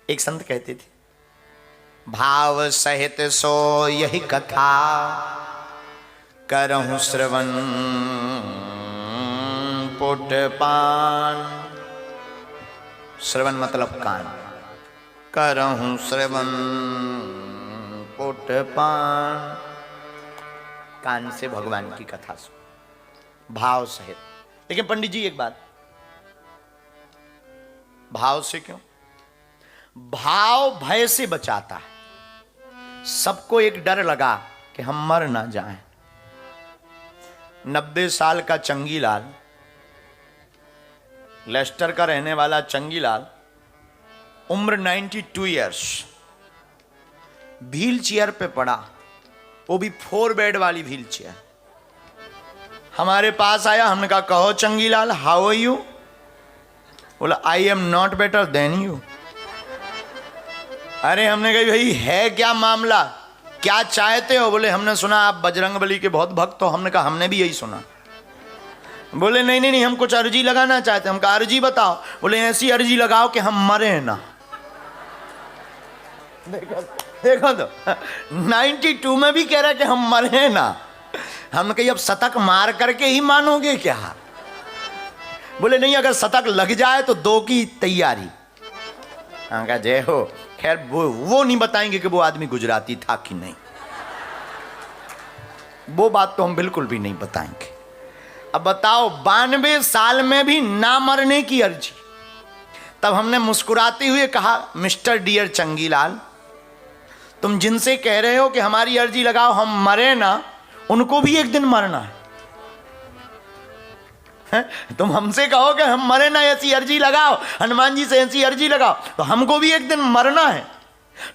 एक संत कहते थे, भाव सहित सो यही कथा करहूं श्रवण पुटपान। श्रवण मतलब कान, करहूं श्रवण पुटपान। कान से भगवान की कथा सुन, भाव सहित। लेकिन पंडित जी एक बात, भाव से क्यों? भाव भय से बचाता है। सबको एक डर लगा कि हम मर ना जाएं। 90 साल का चंगीलाल, लेस्टर का रहने वाला चंगीलाल, उम्र 92 इयर्स, व्हील चेयर पे पड़ा, वो भी 4 बेड वाली व्हील चेयर। हमारे पास आया, हमने कहा कहो चंगीलाल, हाउ आर यू? बोला I am not better than you. अरे हमने कहा भाई है क्या मामला, क्या चाहते हो? बोले हमने सुना आप बजरंगबली के बहुत भक्त हो। हमने कहा हमने भी यही सुना। बोले नहीं नहीं नहीं, हम कुछ अर्जी लगाना चाहते हैं। हम कहा अर्जी बताओ। बोले ऐसी अर्जी लगाओ कि हम मरे ना। देखो तो 92 में भी कह रहा है कि हम मरे ना। हमने कहा अब शतक मार करके ही मानोगे क्या? बोले नहीं, अगर शतक लग जाए तो 2 की तैयारी। हाँ कहा जय हो। खैर वो नहीं बताएंगे कि वो आदमी गुजराती था कि नहीं, वो बात तो हम बिल्कुल भी नहीं बताएंगे। अब बताओ 92 साल में भी ना मरने की अर्जी। तब हमने मुस्कुराते हुए कहा मिस्टर डियर चंगीलाल, तुम जिनसे कह रहे हो कि हमारी अर्जी लगाओ हम मरे ना, उनको भी एक दिन मरना है। तुम हमसे कहो कि हम मरे ना, ऐसी अर्जी लगाओ, हनुमान जी से ऐसी अर्जी लगाओ, तो हमको भी एक दिन मरना है।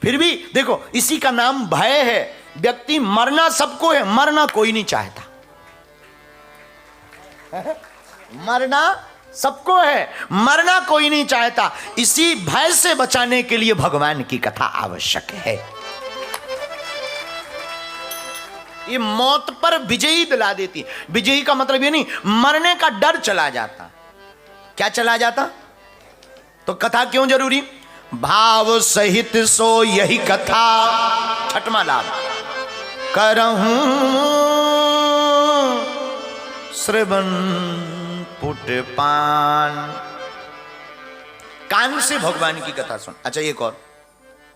फिर भी देखो, इसी का नाम भय है। व्यक्ति मरना सबको है, मरना कोई नहीं चाहता। मरना सबको है, मरना कोई नहीं चाहता। इसी भय से बचाने के लिए भगवान की कथा आवश्यक है। ये मौत पर विजयी दिला देती। विजयी का मतलब ये नहीं, मरने का डर चला जाता। क्या चला जाता? तो कथा क्यों जरूरी? भाव सहित सो यही कथा, छठवां लाभ, करहूं श्रवण पुटपान। कान से भगवान की कथा सुन। अच्छा एक और,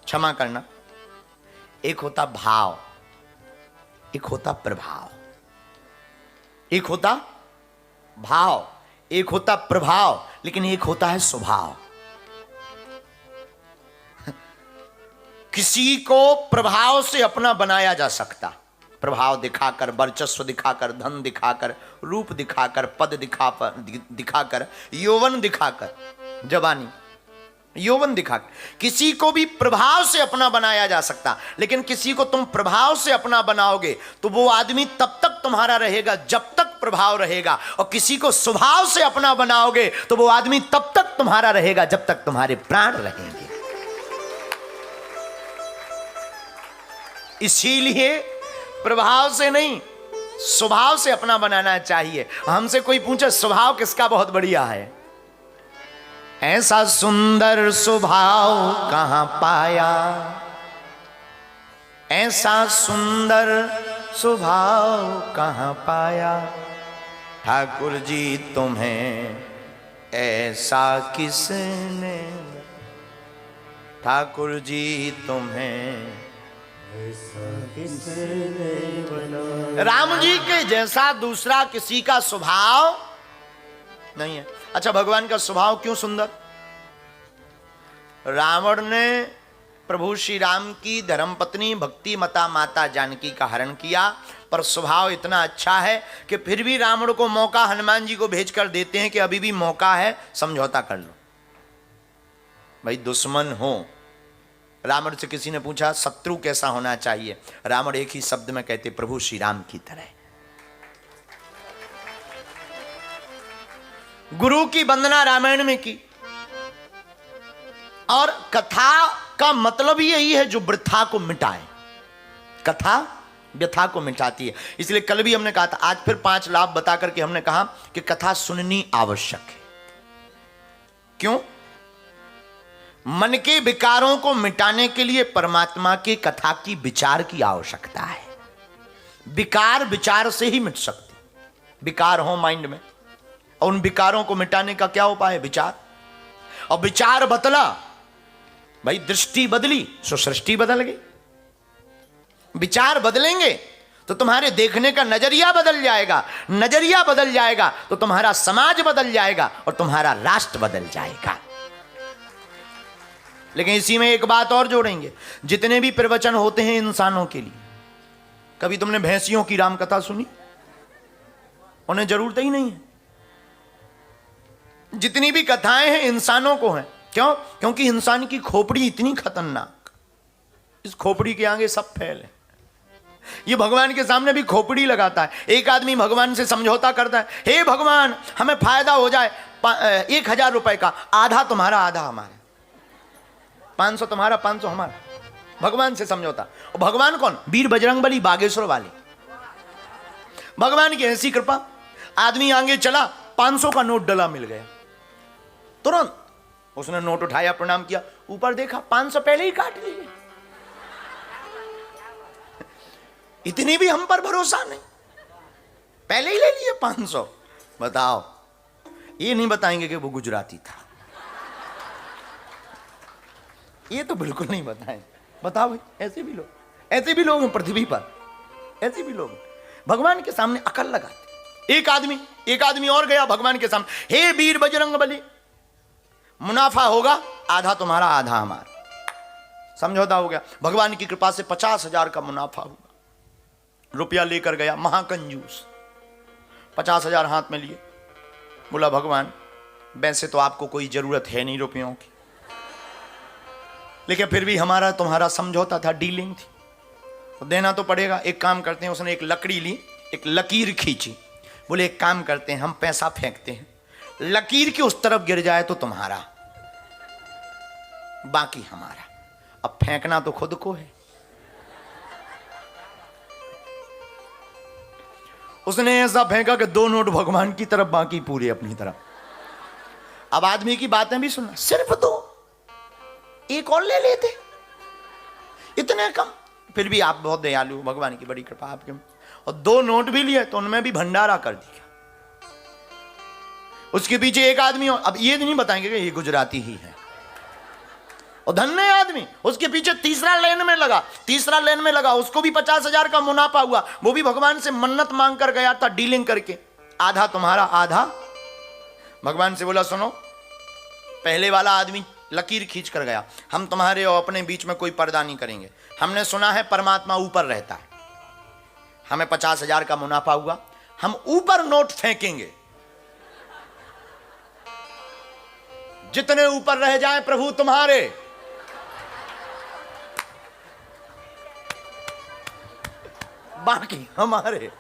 क्षमा करना, एक होता भाव, एक होता प्रभाव। एक होता भाव, एक होता प्रभाव, लेकिन एक होता है स्वभाव। किसी को प्रभाव से अपना बनाया जा सकता, प्रभाव दिखाकर, वर्चस्व दिखाकर, धन दिखाकर, रूप दिखाकर, पद दिखाकर, यौवन दिखाकर, जवानी, यौवन दिखाकर किसी को भी प्रभाव से अपना बनाया जा सकता। लेकिन किसी को तुम प्रभाव से अपना बनाओगे तो वो आदमी तब तक तुम्हारा रहेगा जब तक प्रभाव रहेगा, और किसी को स्वभाव से अपना बनाओगे तो वो आदमी तब तक तुम्हारा रहेगा जब तक तुम्हारे प्राण रहेंगे। इसीलिए प्रभाव से नहीं, स्वभाव से अपना बनाना चाहिए। हमसे कोई पूछे स्वभाव किसका बहुत बढ़िया है, ऐसा सुंदर स्वभाव कहां पाया, ऐसा सुंदर स्वभाव कहां पाया, ठाकुर जी तुम्हें ऐसा किसने, ठाकुर जी तुम्हें ऐसा किसने बनाया। राम जी के जैसा दूसरा किसी का स्वभाव नहीं है। अच्छा भगवान का स्वभाव क्यों सुंदर? रावण ने प्रभु श्री राम की धर्मपत्नी भक्ति मता माता जानकी का हरण किया, पर स्वभाव इतना अच्छा है कि फिर भी रावण को मौका हनुमान जी को भेजकर देते हैं कि अभी भी मौका है, समझौता कर लो। भाई दुश्मन हो, रावण से किसी ने पूछा शत्रु कैसा होना चाहिए, रावण एक ही शब्द में कहते प्रभु श्री राम की तरह। गुरु की वंदना रामायण में की, और कथा का मतलब ही यही है जो वृथा को मिटाए। कथा व्यथा को मिटाती है। इसलिए कल भी हमने कहा था, आज फिर 5 लाभ बता करके हमने कहा कि कथा सुननी आवश्यक है। क्यों? मन के विकारों को मिटाने के लिए परमात्मा की कथा की विचार की आवश्यकता है। विकार विचार से ही मिट सकते। विकार हो माइंड में, और उन विकारों को मिटाने का क्या उपाय है? विचार। और विचार बदला, भाई दृष्टि बदली सो सृष्टि बदल गई। विचार बदलेंगे तो तुम्हारे देखने का नजरिया बदल जाएगा, नजरिया बदल जाएगा तो तुम्हारा समाज बदल जाएगा और तुम्हारा राष्ट्र बदल जाएगा। लेकिन इसी में एक बात और जोड़ेंगे, जितने भी प्रवचन होते हैं इंसानों के लिए, कभी तुमने भैंसियों की राम कथा सुनी? उन्हें जरूरत ही नहीं है। जितनी भी कथाएं हैं इंसानों को हैं। क्यों? क्योंकि इंसान की खोपड़ी इतनी खतरनाक, इस खोपड़ी के आगे सब फैल है। ये भगवान के सामने भी खोपड़ी लगाता है। एक आदमी भगवान से समझौता करता है, हे भगवान हमें फायदा हो जाए, 1000 रुपए का, आधा तुम्हारा आधा हमारा, 500 तुम्हारा 500 हमारा। भगवान से समझौता। और भगवान कौन? वीर बजरंगबली बागेश्वर वाले। भगवान की ऐसी कृपा, आदमी आगे चला, 500 का नोट डला मिल गया। तुरंत उसने नोट उठाया, प्रणाम किया, ऊपर देखा 500 पहले ही काट लिए। इतनी भी हम पर भरोसा नहीं, पहले ही ले लिए 500। बताओ, ये नहीं बताएंगे कि वो गुजराती था, ये तो बिल्कुल नहीं बताएं। बताओ भाई, ऐसे भी लोग हैं पृथ्वी पर, ऐसे भी लोग भगवान के सामने अकल लगाते। एक आदमी और गया भगवान के सामने, हे वीर बजरंगबली, मुनाफा होगा, आधा तुम्हारा आधा हमारा। समझौता हो गया। भगवान की कृपा से 50,000 का मुनाफा हुआ। रुपया लेकर गया, महाकंजूस। 50,000 हाथ में लिए, बोला भगवान वैसे तो आपको कोई जरूरत है नहीं रुपयों की, लेकिन फिर भी हमारा तुम्हारा समझौता था, डीलिंग थी, तो देना तो पड़ेगा। एक काम करते हैं, उसने एक लकड़ी ली, एक लकीर खींची, बोले एक काम करते हैं, हम पैसा फेंकते हैं, लकीर की उस तरफ गिर जाए तो तुम्हारा, बाकी हमारा। अब फेंकना तो खुद को है। उसने ऐसा फेंका कि 2 नोट भगवान की तरफ, बाकी पूरे अपनी तरफ। अब आदमी की बातें भी सुनना, सिर्फ 2, एक और ले लेते, इतने कम। फिर भी आप बहुत दयालु, भगवान की बड़ी कृपा आपके। और 2 नोट भी लिए तो उनमें भी भंडारा कर दिया। उसके पीछे एक आदमी, अब ये नहीं बताएंगे कि ये गुजराती ही है, और धन्य आदमी उसके पीछे तीसरा लेन में लगा, उसको भी 50,000 का मुनाफा हुआ। वो भी भगवान से मन्नत मांग कर गया था, डीलिंग करके, आधा तुम्हारा आधा। भगवान से बोला सुनो, पहले वाला आदमी लकीर खींच कर गया, हम तुम्हारे और अपने बीच में कोई पर्दा नहीं करेंगे। हमने सुना है परमात्मा ऊपर रहता है, हमें 50,000 का मुनाफा हुआ, हम ऊपर नोट फेंकेंगे, जितने ऊपर रह जाएं प्रभु तुम्हारे। बाकी हमारे।